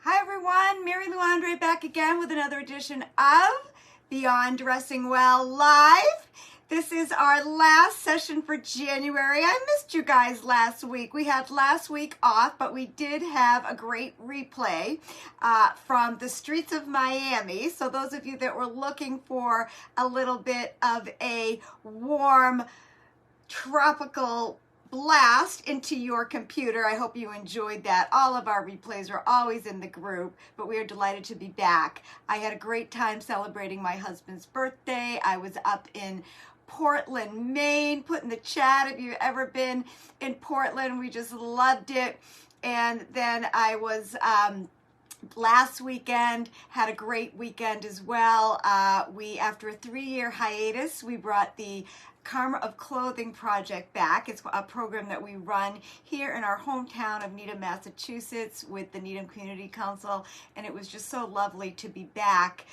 Hi everyone, Mary Lou Andre back again with another edition of Beyond Dressing Well Live. This is our last session for January. I missed you guys last week. We had last week off, but we did have a great replay from the streets of Miami. So those of you that were looking for a little bit of a warm, tropical blast into your computer. I hope you enjoyed that. All of our replays are always in the group, but we are delighted to be back. I had a great time celebrating my husband's birthday. I was up in Portland, Maine. Put in the chat if you've ever been in Portland. We just loved it. And then I was last weekend, had a great weekend as well. After a 3-year hiatus, we brought the Karma of Clothing Project back. It's a program that we run here in our hometown of Needham, Massachusetts with the Needham Community Council, and it was just so lovely to be back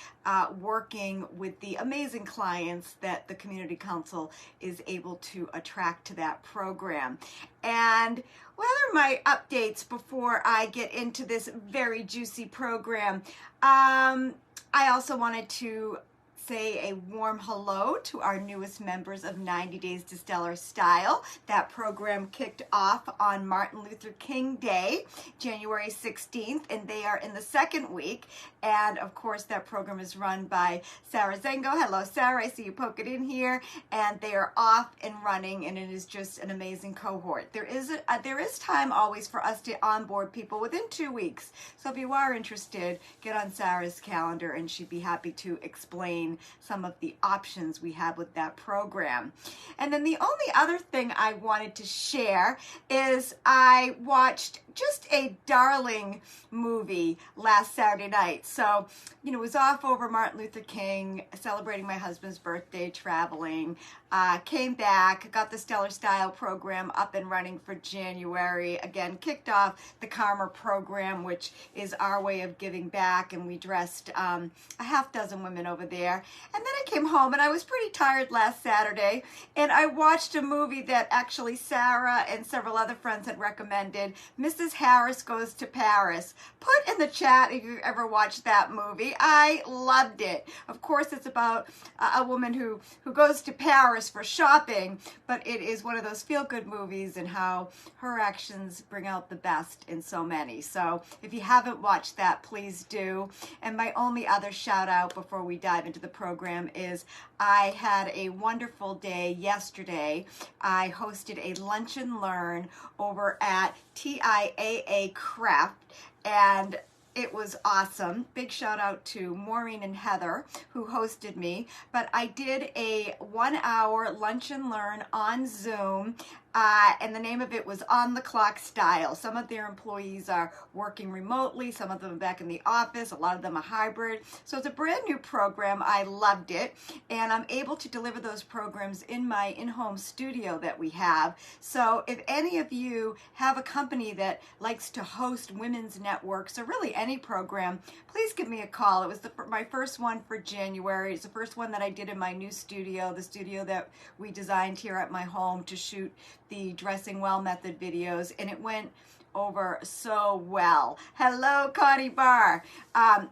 working with the amazing clients that the Community Council is able to attract to that program. And what are my updates before I get into this very juicy program? I also wanted to say a warm hello to our newest members of 90 Days to Stellar Style. That program kicked off on Martin Luther King Day, January 16th, and they are in the second week. And of course, that program is run by Sarah Zengo. Hello, Sarah. I see you poking in here. And they are off and running, and it is just an amazing cohort. There is time always for us to onboard people within 2 weeks. So if you are interested, get on Sarah's calendar, and she'd be happy to explain some of the options we have with that program. And then the only other thing I wanted to share is I watched just a darling movie last Saturday night. So, it was off over Martin Luther King, celebrating my husband's birthday, traveling, came back, got the Stellar Style program up and running for January. Again, kicked off the Karma program, which is our way of giving back, and we dressed a half dozen women over there. And then I came home, and I was pretty tired last Saturday, and I watched a movie that actually Sarah and several other friends had recommended, Mrs. Harris Goes to Paris. Put in the chat if you've ever watched that movie. I loved it. Of course, it's about a woman who goes to Paris for shopping, but it is one of those feel-good movies and how her actions bring out the best in so many. So if you haven't watched that, please do. And my only other shout out before we dive into the program is I had a wonderful day yesterday. I hosted a lunch and learn over at TIAA Craft, and it was awesome. Big shout out to Maureen and Heather who hosted me. But I did a 1-hour lunch and learn on Zoom, and the name of it was On the Clock Style. Some of their employees are working remotely, some of them are back in the office, a lot of them are hybrid. So it's a brand new program. I loved it, and I'm able to deliver those programs in my in-home studio that we have. So if any of you have a company that likes to host women's networks or really any program, please give me a call. It was my first one for January. It's the first one that I did in my new studio, the studio that we designed here at my home to shoot the Dressing Well method videos, and it went over so well. Hello, Connie Barr.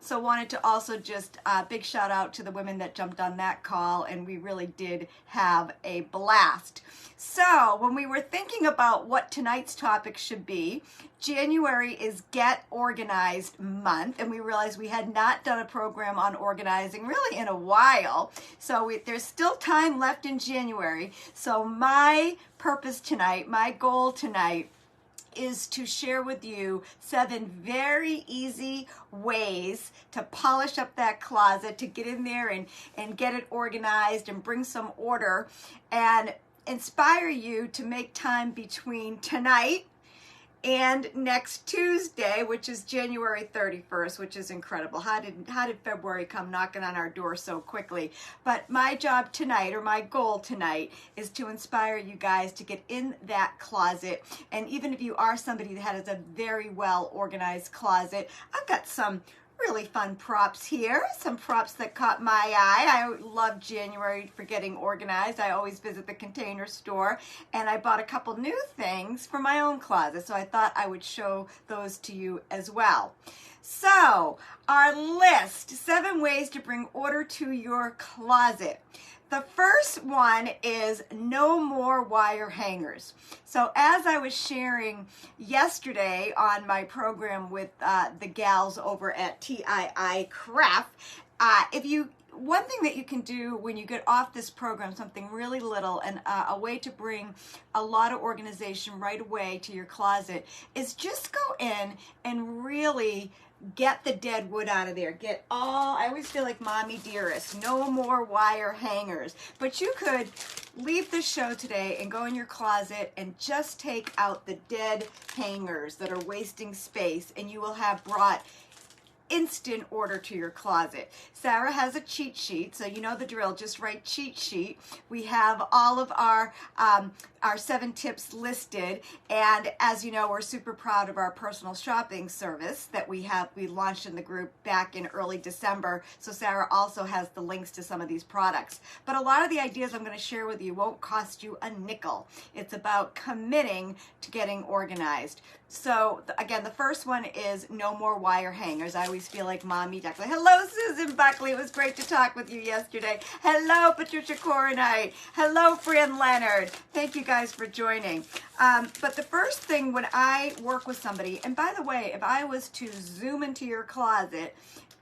So wanted to also just big shout out to the women that jumped on that call, and we really did have a blast. So when we were thinking about what tonight's topic should be, January is Get Organized month, and we realized we had not done a program on organizing really in a while. So there's still time left in January. So my purpose tonight, my goal tonight, is to share with you 7 very easy ways to polish up that closet, to get in there and get it organized and bring some order and inspire you to make time between tonight and next Tuesday, which is January 31st, which is incredible. How did February come knocking on our door so quickly? But my job tonight, or my goal tonight, is to inspire you guys to get in that closet. And even if you are somebody that has a very well organized closet, I've got some really fun props here. Some props that caught my eye. I love January for getting organized. I always visit the Container Store, and I bought a couple new things for my own closet, so I thought I would show those to you as well. So, our list, 7 ways to bring order to your closet. The first one is no more wire hangers. So as I was sharing yesterday on my program with the gals over at TII Craft, one thing that you can do when you get off this program, something really little and a way to bring a lot of organization right away to your closet, is just go in and really get the dead wood out of there. Get all, I always feel like mommy dearest, no more wire hangers. But you could leave the show today and go in your closet and just take out the dead hangers that are wasting space, and you will have brought instant order to your closet. Sarah has a cheat sheet, so you know the drill. Just write cheat sheet. We have all of our 7 tips listed, and as you know, we're super proud of our personal shopping service that we launched in the group back in early December. So Sarah also has the links to some of these products. But a lot of the ideas I'm going to share with you won't cost you a nickel. It's about committing to getting organized. So again, the first one is no more wire hangers. I always feel like mommy Buckley. Hello, Susan Buckley. It was great to talk with you yesterday. Hello, Patricia Coronite. Hello, Fran Leonard. Thank you guys for joining. But the first thing when I work with somebody, and by the way, if I was to zoom into your closet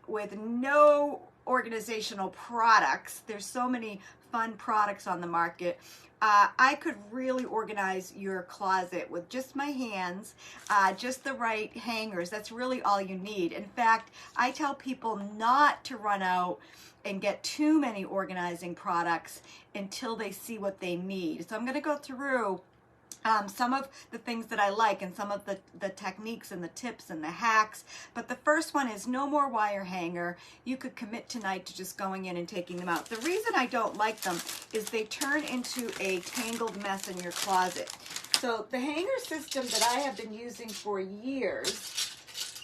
with no organizational products, there's so many fun products on the market, I could really organize your closet with just my hands, just the right hangers. That's really all you need. In fact, I tell people not to run out and get too many organizing products until they see what they need. So I'm going to go through some of the things that I like and some of the techniques and the tips and the hacks. But the first one is no more wire hanger. You could commit tonight to just going in and taking them out. The reason I don't like them is they turn into a tangled mess in your closet. So the hanger system that I have been using for years,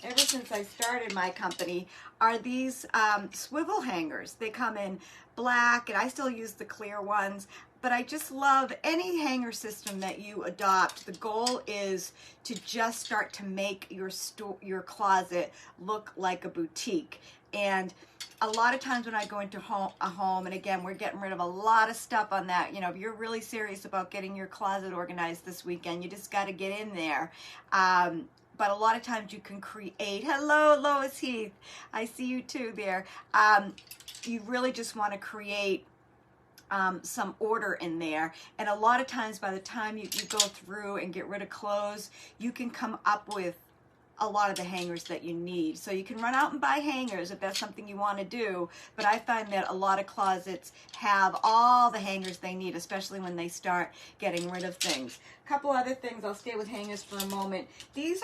ever since I started my company, are these swivel hangers. They come in black, and I still use the clear ones. But I just love any hanger system that you adopt. The goal is to just start to make your closet look like a boutique. And a lot of times when I go into a home, and again, we're getting rid of a lot of stuff on that. You know, if you're really serious about getting your closet organized this weekend, you just got to get in there. But a lot of times you can create, hello, Lois Heath, I see you too there. You really just want to create some order in there, and a lot of times by the time you go through and get rid of clothes, you can come up with a lot of the hangers that you need. So you can run out and buy hangers if that's something you want to do, but I find that a lot of closets have all the hangers they need, especially when they start getting rid of things. A couple other things, I'll stay with hangers for a moment. These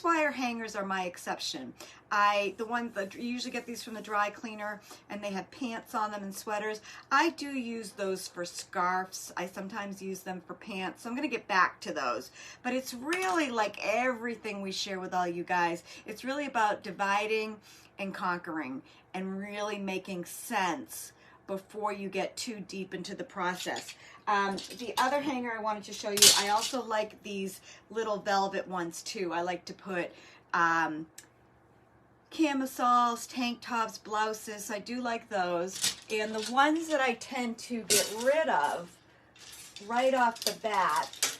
wire hangers are my exception. The ones that you usually get these from the dry cleaner, and they have pants on them and sweaters. I do use those for scarves. I sometimes use them for pants, so I'm going to get back to those. But it's really like everything we share with all you guys. It's really about dividing and conquering and really making sense before you get too deep into the process. The other hanger I wanted to show you, I also like these little velvet ones too. I like to put camisoles, tank tops, blouses. I do like those. And the ones that I tend to get rid of right off the bat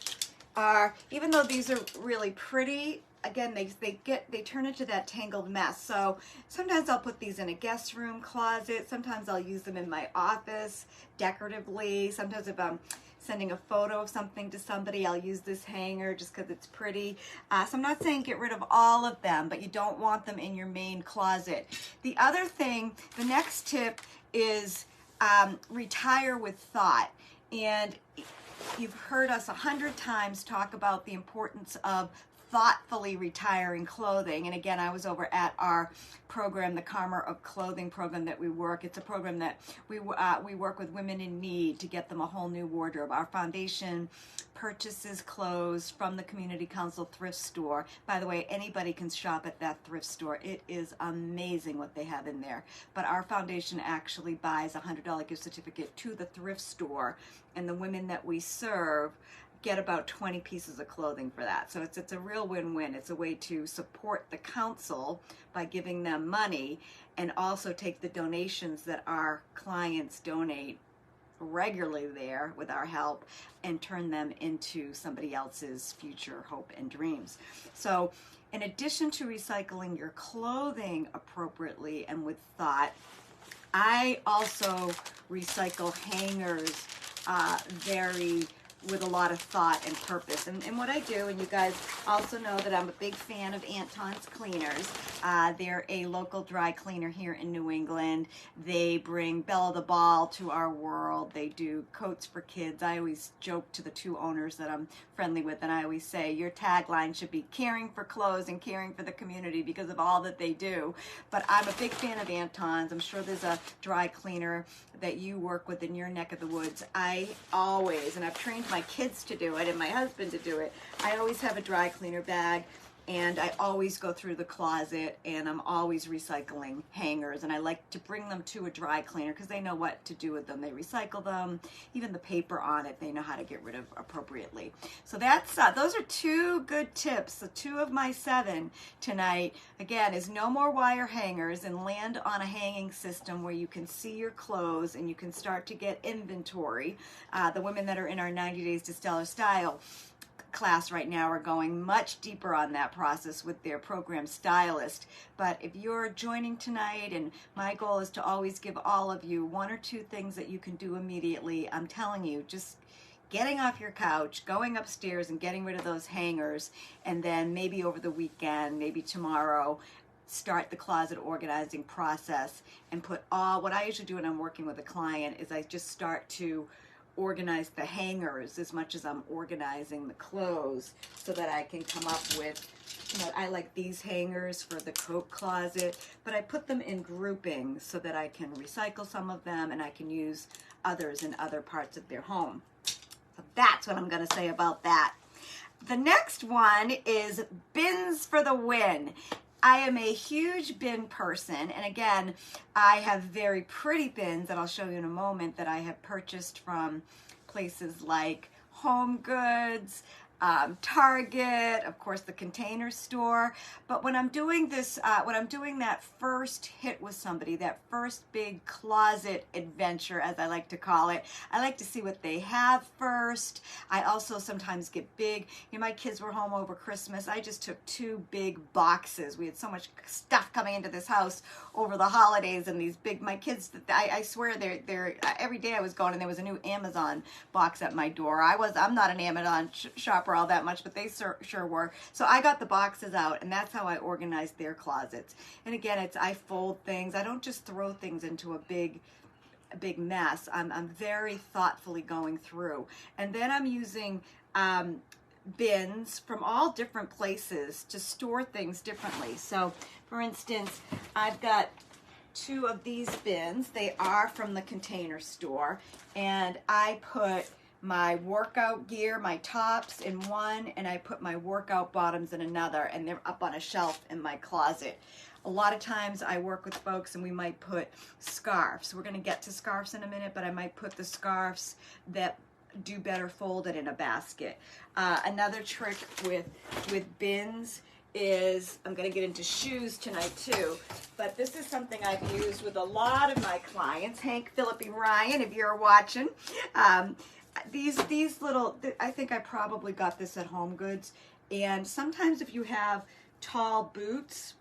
are, even though these are really pretty, again, they turn into that tangled mess. So sometimes I'll put these in a guest room closet. Sometimes I'll use them in my office decoratively. Sometimes if I'm sending a photo of something to somebody, I'll use this hanger just because it's pretty. So I'm not saying get rid of all of them, but you don't want them in your main closet. The other thing, the next tip is retire with thought. And you've heard us 100 times talk about the importance of thoughtfully retiring clothing. And again, I was over at our program, the Karma of Clothing program that we work. It's a program that we work with women in need to get them a whole new wardrobe. Our foundation purchases clothes from the Community Council thrift store. By the way, anybody can shop at that thrift store. It is amazing what they have in there. But our foundation actually buys a $100 gift certificate to the thrift store, and the women that we serve get about 20 pieces of clothing for that. So it's a real win-win. It's a way to support the council by giving them money, and also take the donations that our clients donate regularly there with our help and turn them into somebody else's future hope and dreams. So in addition to recycling your clothing appropriately and with thought, I also recycle hangers with a lot of thought and purpose. And what I do, and you guys also know that I'm a big fan of Anton's Cleaners. They're a local dry cleaner here in New England. They bring Bella the Ball to our world. They do coats for kids. I always joke to the two owners that I'm friendly with, and I always say your tagline should be caring for clothes and caring for the community because of all that they do. But I'm a big fan of Anton's. I'm sure there's a dry cleaner that you work with in your neck of the woods. I always, and I've trained my kids to do it and my husband to do it, I always have a dry cleaner bag, and I always go through the closet, and I'm always recycling hangers, and I like to bring them to a dry cleaner because they know what to do with them. They recycle them. Even the paper on it, they know how to get rid of appropriately. So that's those are two good tips. The 2 of my 7 tonight, again, is no more wire hangers, and land on a hanging system where you can see your clothes and you can start to get inventory. The women that are in our 90 Days to Stellar Style class right now are going much deeper on that process with their program stylist. But if you're joining tonight, and my goal is to always give all of you 1 or 2 things that you can do immediately, I'm telling you, just getting off your couch, going upstairs and getting rid of those hangers, and then maybe over the weekend, maybe tomorrow, start the closet organizing process and put all, what I usually do when I'm working with a client is I just start to organize the hangers as much as I'm organizing the clothes, so that I can come up with, I like these hangers for the coat closet, but I put them in groupings so that I can recycle some of them and I can use others in other parts of their home. So that's what I'm going to say about that. The next one is bins for the win. I am a huge bin person, and again, I have very pretty bins that I'll show you in a moment that I have purchased from places like Home Goods, Target, of course the Container Store. But when I'm doing this, when I'm doing that first hit with somebody, that first big closet adventure, as I like to call it, I like to see what they have first. I also sometimes get big, my kids were home over Christmas. I just took 2 big boxes. We had so much stuff coming into this house over the holidays, and these big, my kids, I swear they're every day I was going and there was a new Amazon box at my door. I'm not an Amazon shopper all that much, but they sure were. So I got the boxes out, and that's how I organized their closets. And again, I fold things. I don't just throw things into a big mess. I'm very thoughtfully going through, and then I'm using bins from all different places to store things differently. So for instance, I've got 2 of these bins. They are from the Container Store, and I put my workout gear, my tops in one, and I put my workout bottoms in another, and they're up on a shelf in my closet. A lot of times I work with folks and we might put scarves. We're going to get to scarves in a minute, but I might put the scarves that do better folded in a basket. Another trick with bins is, I'm going to get into shoes tonight too, but this is something I've used with a lot of my clients. Hank, Philip, and Ryan, if you're watching. These little, I think I probably got this at Home Goods, and sometimes if you have tall boots,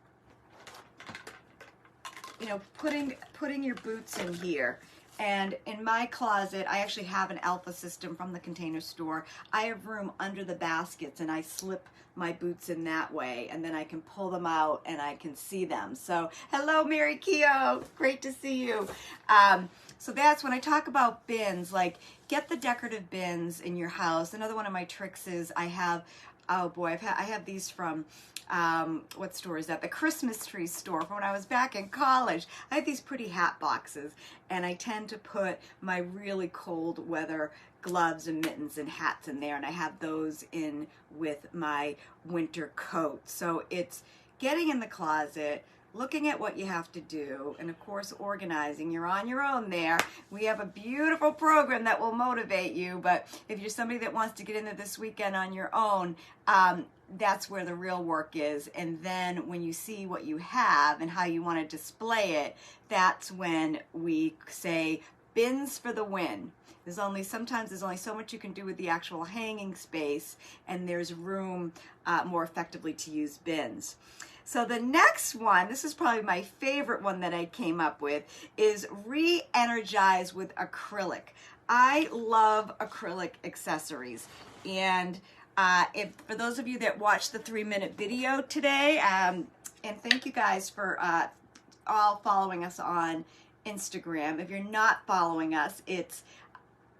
putting your boots in here. And in my closet, I actually have an Alpha system from the Container Store. I have room under the baskets, and I slip my boots in that way, and then I can pull them out and I can see them. So hello, Mary Keogh, great to see you. So that's when I talk about bins, like get the decorative bins in your house. Another one of my tricks is I have oh boy, I have these from, what store is that? The Christmas tree store from when I was back in college. I have these pretty hat boxes, and I tend to put my really cold weather gloves and mittens and hats in there, and I have those in with my winter coat. So it's getting in the closet, looking at what you have to do, and of course organizing. You're on your own there. We have a beautiful program that will motivate you, but if you're somebody that wants to get into this weekend on your own, that's where the real work is. And then when you see what you have and how you want to display it, that's when we say bins for the win. Sometimes there's only so much you can do with the actual hanging space, and there's room more effectively to use bins. So the next one, this is probably my favorite one that I came up with, is re-energize with acrylic. I love acrylic accessories. And for those of you that watched the 3-minute video today, and thank you guys for all following us on Instagram. If you're not following us, it's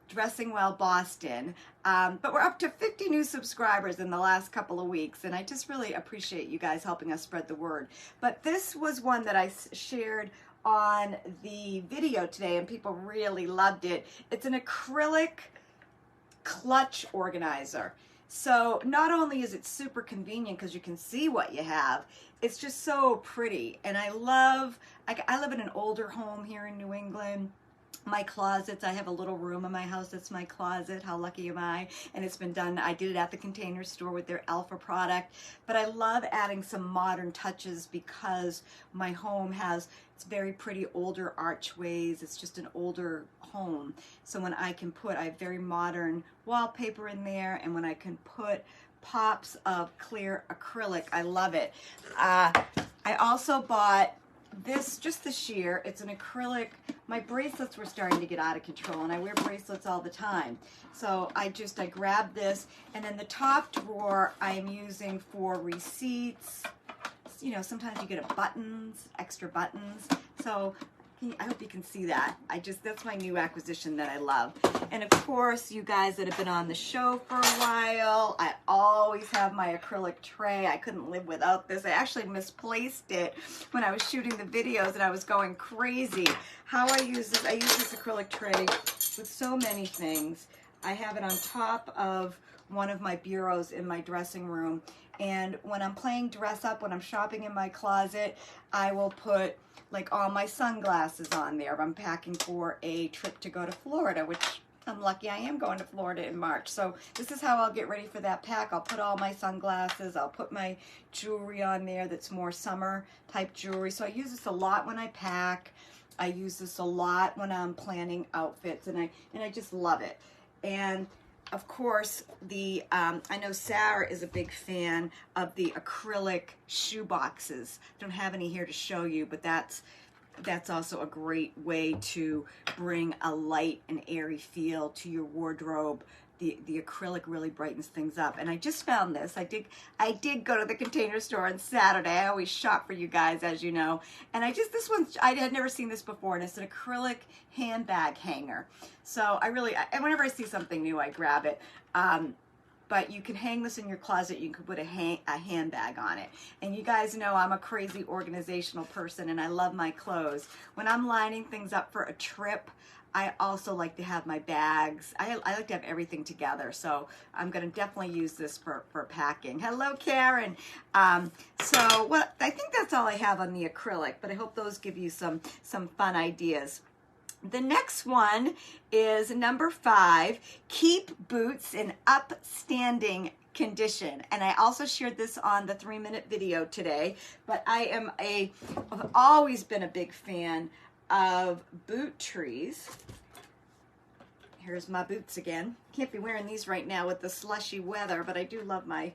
Dressing Well Boston, but we're up to 50 new subscribers in the last couple of weeks, and I just really appreciate you guys helping us spread the word. But this was one that I shared on the video today, and people really loved it. It's an acrylic clutch organizer. So not only is it super convenient because you can see what you have, it's just so pretty. And I live in an older home here in New England. My closets, I have a little room in my house that's my closet. How lucky am I? And it's been done, I did it at the Container Store with their Alpha product. But I love adding some modern touches because my home it's very pretty older archways. It's just an older home. So when I have very modern wallpaper in there, and when I can put pops of clear acrylic, I love it. I also bought this just this year. It's an acrylic. My bracelets were starting to get out of control, and I wear bracelets all the time. So I grabbed this, and then the top drawer I am using for receipts. You know, sometimes you get extra buttons. So I hope you can see that. That's my new acquisition that I love. And of course, you guys that have been on the show for a while, I always have my acrylic tray. I couldn't live without this. I actually misplaced it when I was shooting the videos, and I was going crazy. How I use this acrylic tray with so many things. I have it on top of one of my bureaus in my dressing room. And when I'm playing dress up, when I'm shopping in my closet, I will put like all my sunglasses on there. I'm packing for a trip to go to Florida, which I'm lucky I am going to Florida in March. So this is how I'll get ready for that pack. I'll put all my sunglasses. I'll put my jewelry on there that's more summer type jewelry. So I use this a lot when I pack. I use this a lot when I'm planning outfits, and I just love it. And of course, I know Sarah is a big fan of the acrylic shoe boxes. I don't have any here to show you, but that's also a great way to bring a light and airy feel to your wardrobe. The acrylic really brightens things up. And I just found this. I did go to the Container Store on Saturday. I always shop for you guys, as you know. And I had never seen this before, and it's an acrylic handbag hanger. So whenever I see something new, I grab it. But you can hang this in your closet. You can put a handbag on it. And you guys know I'm a crazy organizational person, and I love my clothes. When I'm lining things up for a trip, I also like to have my bags. I like to have everything together, so I'm going to definitely use this for packing. Hello, Karen. I think that's all I have on the acrylic, but I hope those give you some fun ideas. The next one is number 5, keep boots in upstanding condition. And I also shared this on the 3-minute video today, but I've always been a big fan of boot trees. Here's my boots again. Can't be wearing these right now with the slushy weather, but I do love my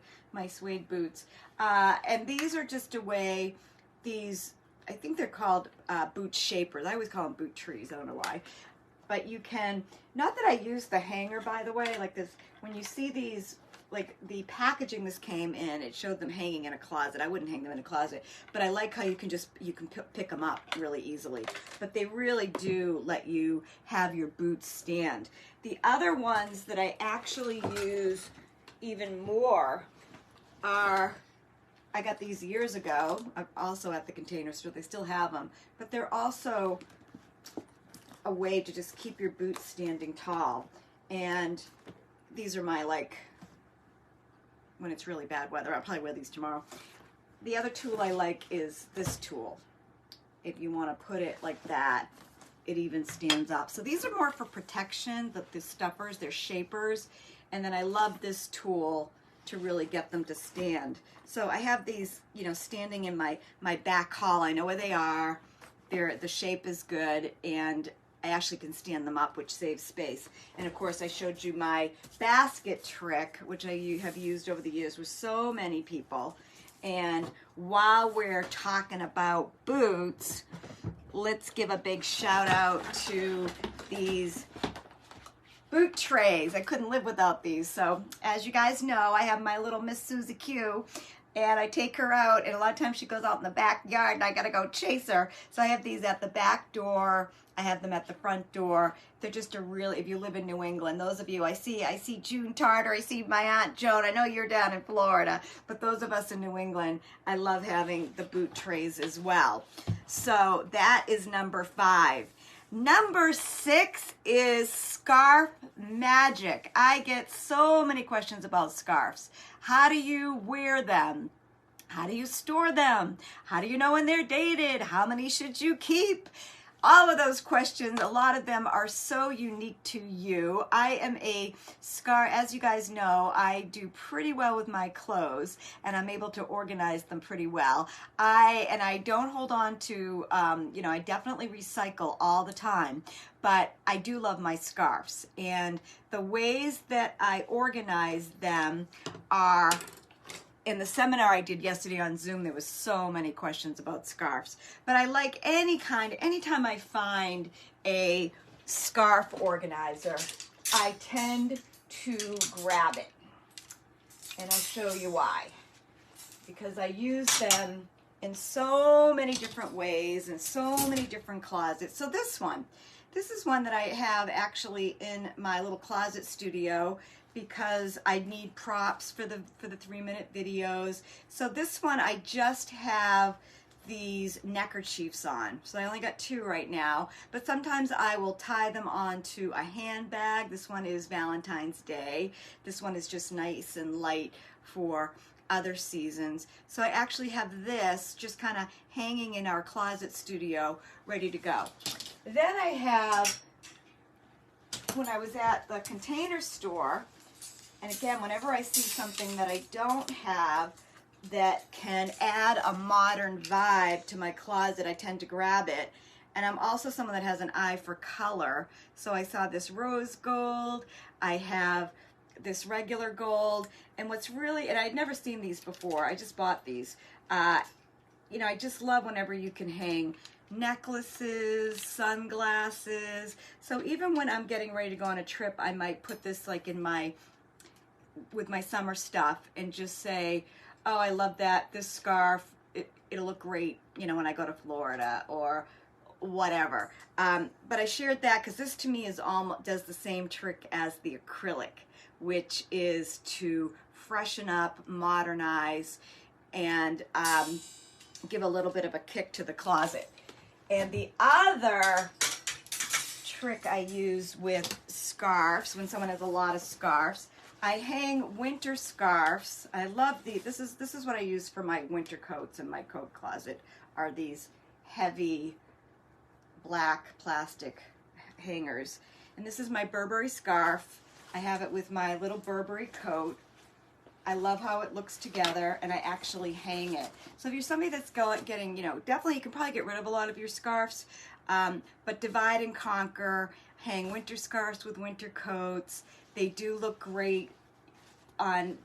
suede boots. And these are just I think they're called boot shapers. I always call them boot trees. I don't know why. But you can, not that I use the hanger, by the way, like this, when you see these, like the packaging this came in, it showed them hanging in a closet. I wouldn't hang them in a closet, but I like how you can pick them up really easily. But they really do let you have your boots stand. The other ones that I actually use even more are, I got these years ago, also at the Container Store. They still have them, but they're also a way to just keep your boots standing tall. And these are my, like, when it's really bad weather. I'll probably wear these tomorrow. The other tool I like is this tool. If you want to put it like that, it even stands up. So these are more for protection, the stuffers, they're shapers. And then I love this tool to really get them to stand. So I have these, you know, standing in my back hall. I know where they are. The shape is good, and I actually can stand them up, which saves space. And of course, I showed you my basket trick, which I have used over the years with so many people. And while we're talking about boots, let's give a big shout out to these boot trays. I couldn't live without these. So as you guys know, I have my little Miss Susie Q, and I take her out, and a lot of times she goes out in the backyard and I gotta go chase her. So I have these at the back door. I have them at the front door. They're just a really, if you live in New England, those of you, I see June Tarter, I see my Aunt Joan, I know you're down in Florida, but those of us in New England, I love having the boot trays as well. So that is number 5. Number 6 is scarf magic. I get so many questions about scarves. How do you wear them? How do you store them? How do you know when they're dated? How many should you keep? All of those questions, a lot of them are so unique to you. I am a scarf, as you guys know, I do pretty well with my clothes, and I'm able to organize them pretty well. I don't hold on to, you know, I definitely recycle all the time, but I do love my scarves. And the ways that I organize them are, in the seminar I did yesterday on Zoom, there was so many questions about scarves. But I like anytime I find a scarf organizer, I tend to grab it. And I'll show you why. Because I use them in so many different ways, in so many different closets. So this is one that I have actually in my little closet studio, because I need props for the 3-minute videos. So this one, I just have these neckerchiefs on. So I only got 2 right now, but sometimes I will tie them onto a handbag. This one is Valentine's Day. This one is just nice and light for other seasons. So I actually have this just kind of hanging in our closet studio, ready to go. Then I have, when I was at the Container Store, and again, whenever I see something that I don't have that can add a modern vibe to my closet, I tend to grab it. And I'm also someone that has an eye for color. So I saw this rose gold, I have this regular gold, and what's really, and I'd never seen these before, I just bought these. You know, I just love whenever you can hang necklaces, sunglasses. So even when I'm getting ready to go on a trip, I might put this like in my, with my summer stuff, and just say, oh, I love that, this scarf, it'll look great, you know, when I go to Florida or whatever. But I shared that because this to me is almost, does the same trick as the acrylic, which is to freshen up, modernize, and give a little bit of a kick to the closet. And the other trick I use with scarves, when someone has a lot of scarves, I hang winter scarves. I love these. This is what I use for my winter coats in my coat closet, are these heavy black plastic hangers. And this is my Burberry scarf. I have it with my little Burberry coat. I love how it looks together, and I actually hang it. So if you're somebody that's getting, you know, definitely you can probably get rid of a lot of your scarves, but divide and conquer, hang winter scarves with winter coats. They do look great on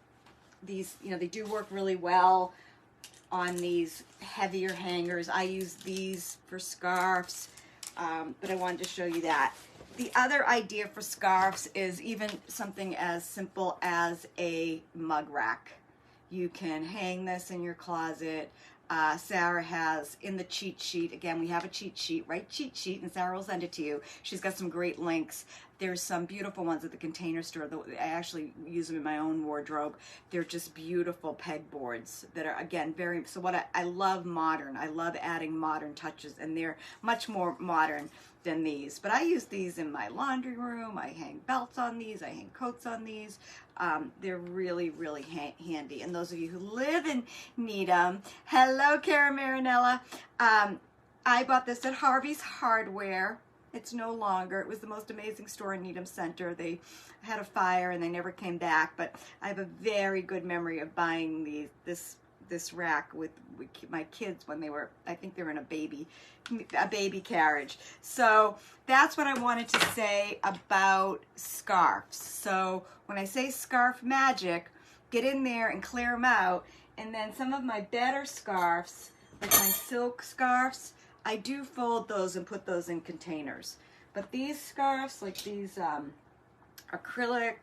these, you know, they do work really well on these heavier hangers. I use these for scarves, but I wanted to show you that. The other idea for scarves is even something as simple as a mug rack. You can hang this in your closet. Sarah has in the cheat sheet, again, we have a cheat sheet, write cheat sheet, and Sarah will send it to you. She's got some great links There's some beautiful ones at the Container Store. I actually use them in my own wardrobe. They're just beautiful pegboards that are, again, very, so what I love modern. I love adding modern touches, and they're much more modern than these. But I use these in my laundry room. I hang belts on these. I hang coats on these. They're really, really handy. And those of you who live in Needham, hello, Cara Marinella. I bought this at Harvey's Hardware. It's no longer. It was the most amazing store in Needham Center. They had a fire and they never came back, but I have a very good memory of buying this rack with my kids when they were, I think they were in a baby carriage. So that's what I wanted to say about scarves. So when I say scarf magic, get in there and clear them out. And then some of my better scarves, like my silk scarves, I do fold those and put those in containers. But these scarves, like these acrylic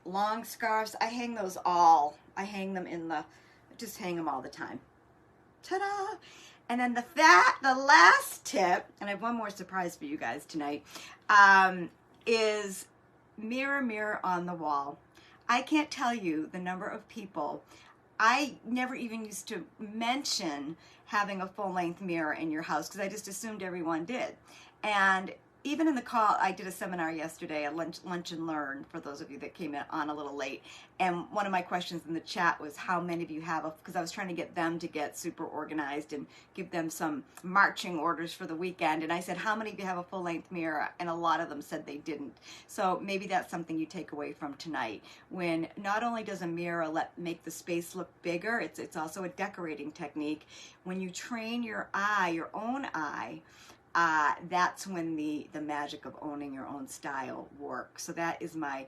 long scarves, I hang those all. I hang them just hang them all the time. Ta-da! And then the last tip, and I have one more surprise for you guys tonight, is mirror, mirror on the wall. I can't tell you the number of people, I never even used to mention having a full-length mirror in your house because I just assumed everyone did. And even in the call, I did a seminar yesterday, a lunch and learn, for those of you that came on a little late. And one of my questions in the chat was how many of you have because I was trying to get them to get super organized and give them some marching orders for the weekend. And I said, how many of you have a full-length mirror? And a lot of them said they didn't. So maybe that's something you take away from tonight. When not only does a mirror make the space look bigger, it's also a decorating technique. When you train your eye, your own eye, that's when the magic of owning your own style works. So that is my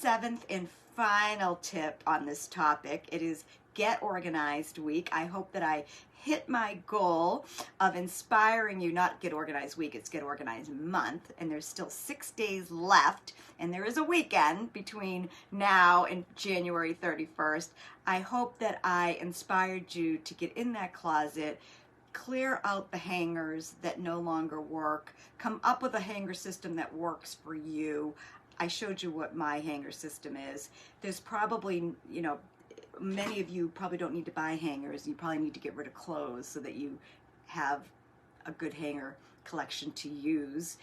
7th and final tip on this topic. It is Get Organized Week. I hope that I hit my goal of inspiring you, not Get Organized Week, it's Get Organized Month, and there's still 6 days left, and there is a weekend between now and January 31st. I hope that I inspired you to get in that closet, clear out the hangers that no longer work, come up with a hanger system that works for you. I showed you what my hanger system is. There's probably, many of you probably don't need to buy hangers. You probably need to get rid of clothes so that you have a good hanger collection to use.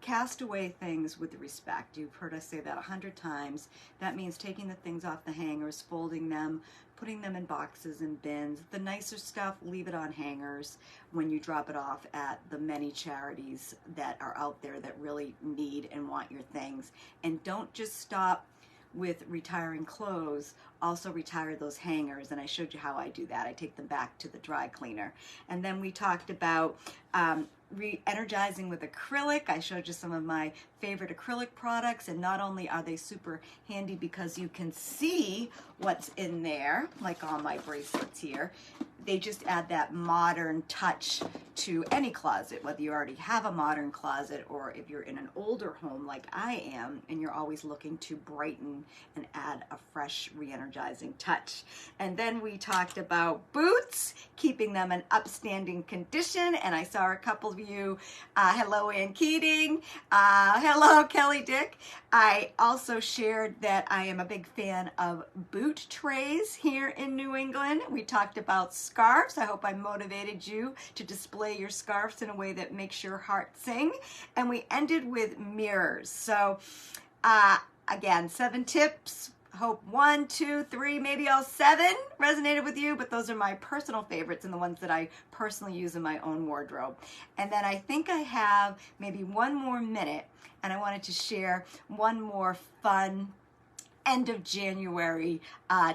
Cast away things with respect. You've heard us say that 100 times. That means taking the things off the hangers, folding them, putting them in boxes and bins. The nicer stuff, leave it on hangers when you drop it off at the many charities that are out there that really need and want your things. And don't just stop with retiring clothes, also retire those hangers, and I showed you how I do that. I take them back to the dry cleaner. And then we talked about re-energizing with acrylic. I showed you some of my favorite acrylic products, and not only are they super handy because you can see what's in there, like all my bracelets here, they just add that modern touch to any closet, whether you already have a modern closet or if you're in an older home like I am and you're always looking to brighten and add a fresh, re-energizing touch. And then we talked about boots, keeping them in upstanding condition, and I saw a couple of you, hello Ann Keating, hello Kelly Dick. I also shared that I am a big fan of boot trays here in New England. We talked about scarves. I hope I motivated you to display your scarves in a way that makes your heart sing. And we ended with mirrors. So again, 7 tips. Hope 1, 2, 3, maybe all 7 resonated with you, but those are my personal favorites and the ones that I personally use in my own wardrobe. And then I think I have maybe 1 more minute, and I wanted to share one more fun end of January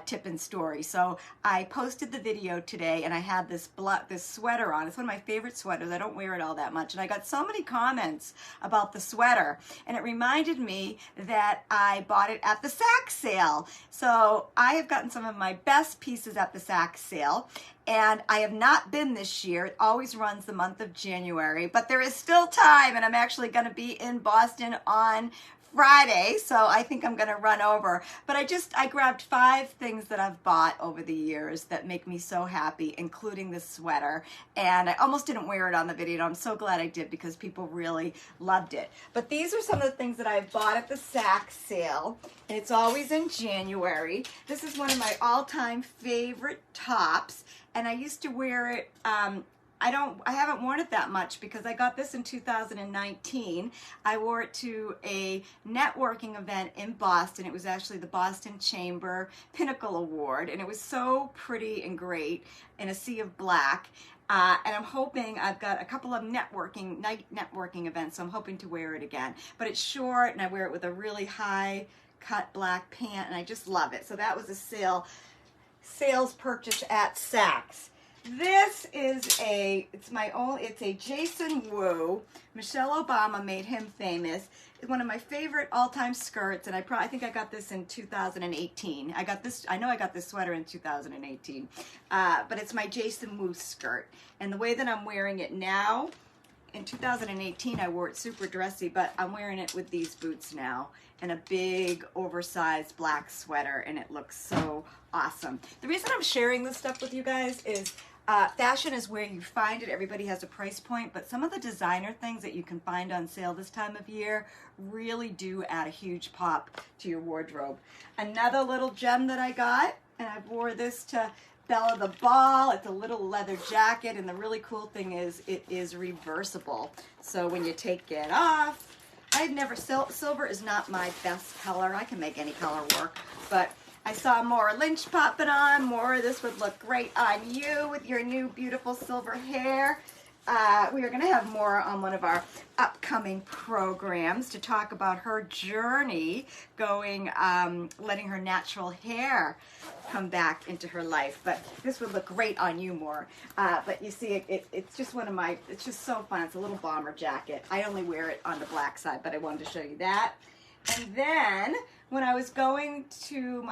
tip and story. So I posted the video today, and I had this sweater on. It's one of my favorite sweaters. I don't wear it all that much, and I got so many comments about the sweater, and it reminded me that I bought it at the Saks sale. So I have gotten some of my best pieces at the Saks sale, and I have not been this year. It always runs the month of January, but there is still time, and I'm actually going to be in Boston on Friday, so I think I'm gonna run over. But I grabbed 5 things that I've bought over the years that make me so happy, including this sweater. And I almost didn't wear it on the video. I'm so glad I did because people really loved it. But these are some of the things that I bought at the Saks sale. And it's always in January. This is one of my all-time favorite tops, and I used to wear it. I haven't worn it that much because I got this in 2019. I wore it to a networking event in Boston. It was actually the Boston Chamber Pinnacle Award, and it was so pretty and great in a sea of black. And I'm hoping, I've got a couple of night networking events, so I'm hoping to wear it again. But it's short, and I wear it with a really high cut black pant, and I just love it. So that was a sales purchase at Saks. This is it's a Jason Wu. Michelle Obama made him famous. It's one of my favorite all-time skirts, and I think I got this in 2018. I know I got this sweater in 2018, but it's my Jason Wu skirt. And the way that I'm wearing it now, in 2018 I wore it super dressy, but I'm wearing it with these boots now and a big oversized black sweater, and it looks so awesome. The reason I'm sharing this stuff with you guys is fashion is where you find it. Everybody has a price point, but some of the designer things that you can find on sale this time of year really do add a huge pop to your wardrobe. Another little gem that I got, and I wore this to Bella the Ball. It's a little leather jacket, and the really cool thing is it is reversible. So when you take it off, silver is not my best color. I can make any color work, but I saw Maura Lynch popping on. Maura, this would look great on you with your new beautiful silver hair. We are going to have Maura on one of our upcoming programs to talk about her journey going, letting her natural hair come back into her life. But this would look great on you, Maura. But you see, it's just it's just so fun. It's a little bomber jacket. I only wear it on the black side, but I wanted to show you that. And then when I was going to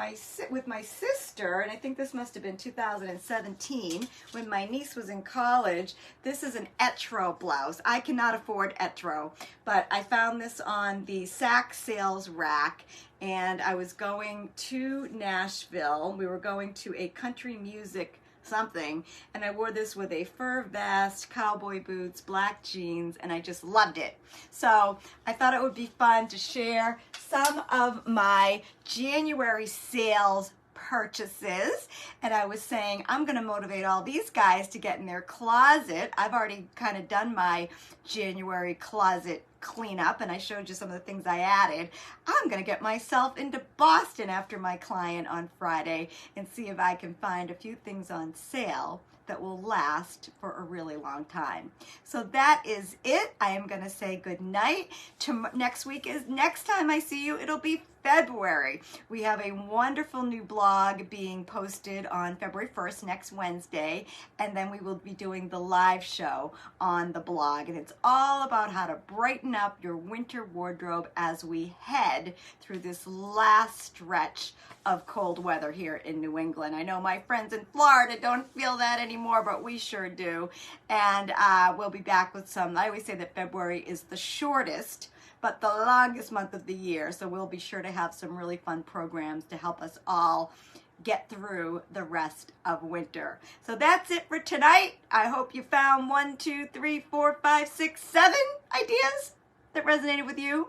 with my sister, and I think this must have been 2017, when my niece was in college, this is an Etro blouse. I cannot afford Etro, but I found this on the Saks sales rack, and I was going to Nashville. We were going to a country music something, and I wore this with a fur vest, cowboy boots, black jeans, and I just loved it. So I thought it would be fun to share some of my January sales purchases, and I was saying I'm going to motivate all these guys to get in their closet. I've already kind of done my January closet cleanup, and I showed you some of the things I added. I'm going to get myself into Boston after my client on Friday and see if I can find a few things on sale that will last for a really long time. So that is it. I am going to say good night. Next time I see you, it'll be February. We have a wonderful new blog being posted on February 1st, next Wednesday, and then we will be doing the live show on the blog, and it's all about how to brighten up your winter wardrobe as we head through this last stretch of cold weather here in New England. I know my friends in Florida don't feel that anymore, but we sure do. And we'll be back with I always say that February is the shortest but the longest month of the year. So we'll be sure to have some really fun programs to help us all get through the rest of winter. So that's it for tonight. I hope you found 1, 2, 3, 4, 5, 6, 7 ideas that resonated with you.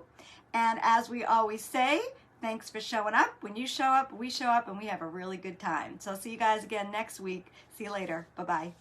And as we always say, thanks for showing up. When you show up, we show up, and we have a really good time. So I'll see you guys again next week. See you later. Bye-bye.